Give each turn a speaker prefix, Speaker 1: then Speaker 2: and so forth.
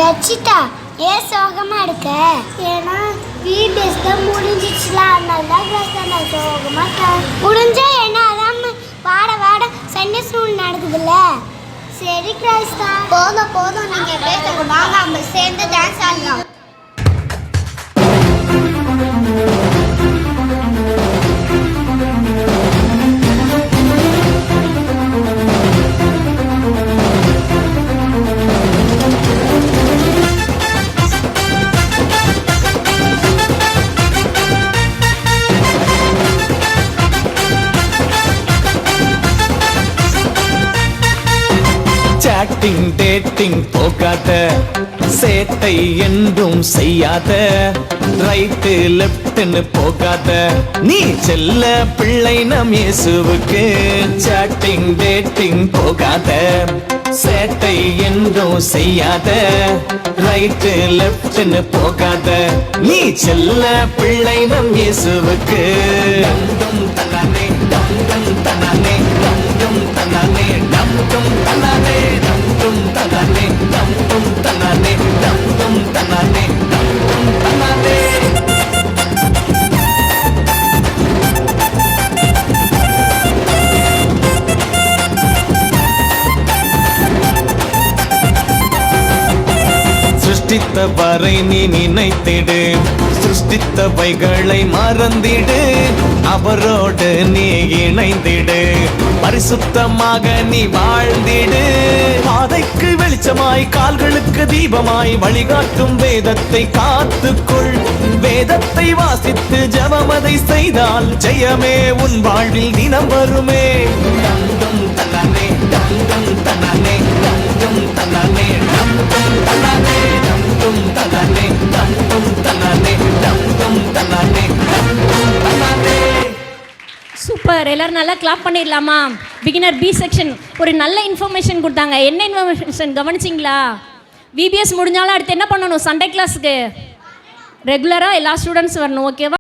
Speaker 1: ரச்சிதா ஏன் சோகமா இருக்க? ஏன்னா VBS தான் முடிஞ்சிச்சுல, அதனால தான் நான் சோகமா முடிஞ்சா என்ன அதான் வாட சண்டே ஸ்கூல் நடக்குதுல்ல. சரி கிறிஸ்தா, போதும் நீங்க பேசுங்க, வாங்க நம்ம சேர்ந்து டான்ஸ் ஆடலாம்.
Speaker 2: சாட்டிங் டேட்டிங் போகாத, சேட்டை என்றும் செய்யாத, ரைட்டு லெப்ட்னு போகாத, நீ செல்ல பிள்ளை நம் இயேசுவுக்கு. சாட்டிங் டேட்டிங் போகாத, சேட்டை என்றும் செய்யாத, ரைட்டு லெப்ட்னு போகாத, நீ செல்ல பிள்ளை நம் இயேசுவுக்கு. டம் தன்னானே டம் தன்னானே டம் தன்னானே டம் தன்னானே டம் தன்னானே டம் தன்னானே டம் தன்னானே டம் தன்னானே. சிருஷ்டித்தவரை நீ நினைத்திடு, சிருஷ்டித்தவைகளை மறந்திடு, அவரோடு நீ இணைந்திடு, பரிசுத்தமாக நீ வாழ்ந்திடு. பாதைக்கு வெளிச்சமாய் கால்களுக்கு தீபமாய் வழிகாட்டும் வேதத்தை காத்துக்கொள். வேதத்தை வாசித்து ஜெபமதை செய்தால் ஜெயமே உன் வாழ்வில் தினம் வருமே. டம் தன்னானே டம் தன்னானே டம் தன்னானே டம் தன்னானே டம் தன்னானே டம் தன்னானே டம் தன்னானே தன்னானே.
Speaker 3: சூப்பர், எல்லாரும் நல்லா கிளாப் பண்ணிடலாமா? பிகினர் பி செக்ஷன் ஒரு நல்ல இன்ஃபர்மேஷன் கொடுத்தாங்க. என்ன இன்ஃபர்மேஷன் கவனிச்சிங்களா? VBS முடிஞ்சாலும் அடுத்து என்ன பண்ணணும்? சண்டே கிளாஸுக்கு ரெகுலராக எல்லா ஸ்டூடெண்ட்ஸ் வரணும், ஓகேவா?